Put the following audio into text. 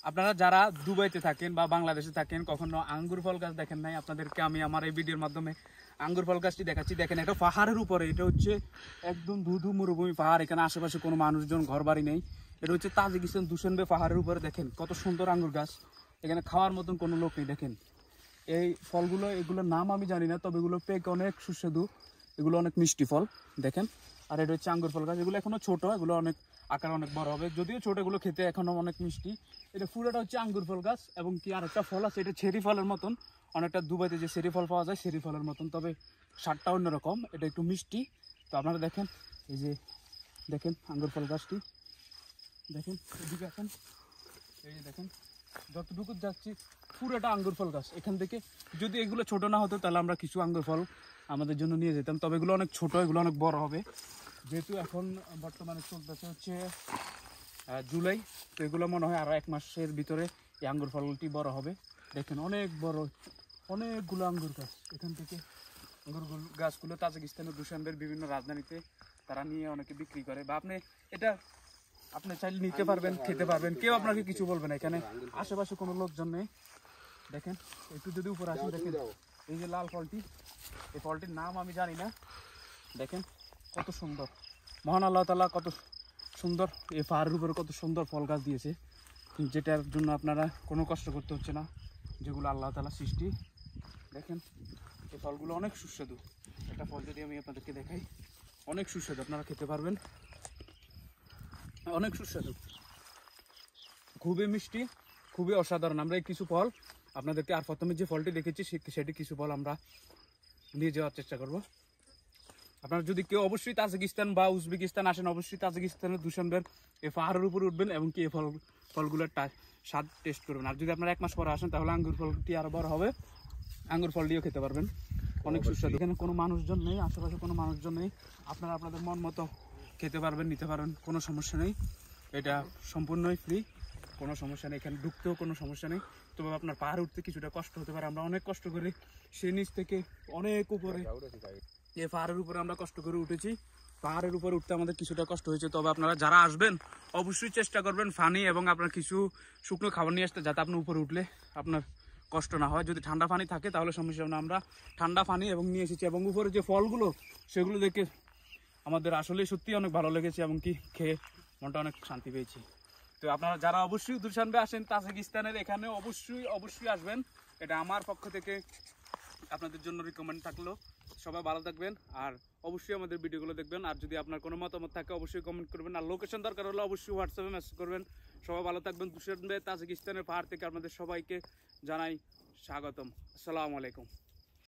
আপনারা যারা দুবাইতে থাকেন বা বাংলাদেশে থাকেন, কখনো আঙ্গুর ফল গাছ দেখেন নাই, আপনাদেরকে আমি আমার এই ভিডিওর মাধ্যমে আঙ্গুর ফল গাছটি দেখাচ্ছি। দেখেন, এটা পাহাড়ের উপরে, এটা হচ্ছে একদম ধুধু মরুভূমি পাহাড়, এখানে আশেপাশে কোনো মানুষজন ঘর বাড়ি নেই। এটা হচ্ছে তাজিকিস্তান দুশানবে পাহাড়ের উপরে। দেখেন কত সুন্দর আঙ্গুর গাছ, এখানে খাওয়ার মতন কোনো লোক নেই। দেখেন এই ফলগুলো, এগুলোর নাম আমি জানি না, তবে এগুলো পেকে অনেক সুস্বাদু, এগুলো অনেক মিষ্টি ফল। দেখেন, আর এটা হচ্ছে আঙ্গুর ফল গাছ, এগুলো এখনো ছোট, এগুলো অনেক আকার অনেক বড় হবে, যদিও ছোট, এগুলো খেতে এখনো অনেক মিষ্টি। এটা পুরোটা হচ্ছে আঙ্গুর ফল গাছ। এবং কি আরেকটা ফল আছে, এটা চেরি ফলের মতন, অনেকটা দুবাইতে যে চেরি ফল পাওয়া যায় চেরি ফলের মতন, তবে স্বাদটা অন্যরকম, এটা একটু মিষ্টি। তো আপনারা দেখেন, এই যে দেখেন আঙ্গুর ফল গাছটি, দেখেন এদিকে আসেন, এই যে দেখেন যতটুকু যাচ্ছি পুরোটা আঙ্গুর ফল গাছ। এখান থেকে যদি এগুলো ছোট না হতো তাহলে আমরা কিছু আঙ্গুর ফল আমাদের জন্য নিয়ে যেতাম, তবে এগুলো অনেক ছোট, এগুলো অনেক বড় হবে। যেহেতু এখন বর্তমানে চলতেছে হচ্ছে জুলাই, তো এগুলো মনে হয় আরও 1 মাসের ভিতরে এই আঙ্গুর ফলটি বড় হবে। দেখেন অনেক বড়, অনেকগুলো আঙ্গুর গাছ। এখান থেকে আঙ্গুর গাছগুলো তাজিকিস্তানের দুশানবের বিভিন্ন রাজধানীতে তারা নিয়ে অনেকে বিক্রি করে, বা এটা আপনি চাইলে নিতে পারবেন, খেতে পারবেন, কেউ আপনাকে কিছু বলবে না। এখানে আশেপাশে কোনো লোকজন নেই। দেখেন একটু যদি উপরে আসেন, দেখেন এই যে লাল ফলটি, এই ফলটির নাম আমি জানি না। দেখেন কত সুন্দর, মহান আল্লাহ তাআলা কত সুন্দর এই পাহাড়ের উপরে কত সুন্দর ফল গাছ দিয়েছে, যেটার জন্য আপনারা কোনো কষ্ট করতে হচ্ছে না, যেগুলো আল্লাহ তাআলা সৃষ্টি। দেখেন এই ফলগুলো অনেক সুস্বাদু। একটা ফল যদি আমি আপনাদেরকে দেখাই, অনেক সুস্বাদু, আপনারা খেতে পারবেন, অনেক সুস্বাদু, খুবই মিষ্টি, খুবই অসাধারণ। আমরা এই কিছু ফল আপনাদেরকে, আর প্রথমে যে ফলটি দেখেছি সেটি কিছু ফল আমরা নিয়ে যাওয়ার চেষ্টা করব। আপনারা যদি কেউ অবশ্যই তাজিকিস্তান বা উজবেকিস্তান আসেন, অবশ্যই তাজিকিস্তানের দুশানবের এই পাহাড়ের উপরে উঠবেন এবং কি এই ফলগুলোর স্বাদ টেস্ট করবেন। আর যদি আপনারা 1 মাস পরে আসেন তাহলে আঙ্গুর ফলটি আরও বড় হবে, আঙ্গুর ফলটিও খেতে পারবেন, অনেক সুস্বাদু। এখানে কোনো মানুষজন নেই, আশেপাশে কোনো মানুষজন নেই, আপনারা আপনাদের মন মতো খেতে পারবেন, নিতে পারবেন, কোনো সমস্যা নেই। এটা সম্পূর্ণই ফ্রি, কোনো সমস্যা নেই, এখানে ঢুকতেও কোনো সমস্যা নেই। তবে আপনার পাহাড় উঠতে কিছুটা কষ্ট হতে পারে, আমরা অনেক কষ্ট করে সেই নিচ থেকে অনেক উপরে এই পাহাড়ের উপরে আমরা কষ্ট করে উঠেছি। পাহাড়ের উপরে উঠতে আমাদের কিছুটা কষ্ট হয়েছে, তবে আপনারা যারা আসবেন অবশ্যই চেষ্টা করবেন পানি এবং আপনার কিছু শুকনো খাবার নিয়ে আসতে, যাতে আপনি উপরে উঠলে আপনার কষ্ট না হয়। যদি ঠান্ডা পানি থাকে তাহলে সমস্যা হবে না, আমরা ঠান্ডা পানি এবং নিয়ে এসেছি। এবং উপরে যে ফলগুলো সেগুলো দেখে আমাদের আসলে সত্যি অনেক ভালো লেগেছে, এবং কি খেয়ে মনটা অনেক শান্তি পেয়েছি। তো আপনারা যারা অবশ্যই দুশানবে আসেন তাজিকিস্তানের, এখানে অবশ্যই আসবেন, এটা আমার পক্ষ থেকে আপনাদের জন্য রিকমেন্ড থাকলো। সবাই ভালো থাকবেন, আর অবশ্যই আমাদের ভিডিওগুলো দেখবেন। আর যদি আপনার কোনো মতামত থাকে অবশ্যই কমেন্ট করবেন, আর লোকেশন দরকার হলে অবশ্যই হোয়াটসঅ্যাপে মেসেজ করবেন। সবাই ভালো থাকবেন। দুশানবে তাজিকিস্তানের পাহাড় থেকে আপনাদের সবাইকে জানাই স্বাগতম। আসসালামু আলাইকুম।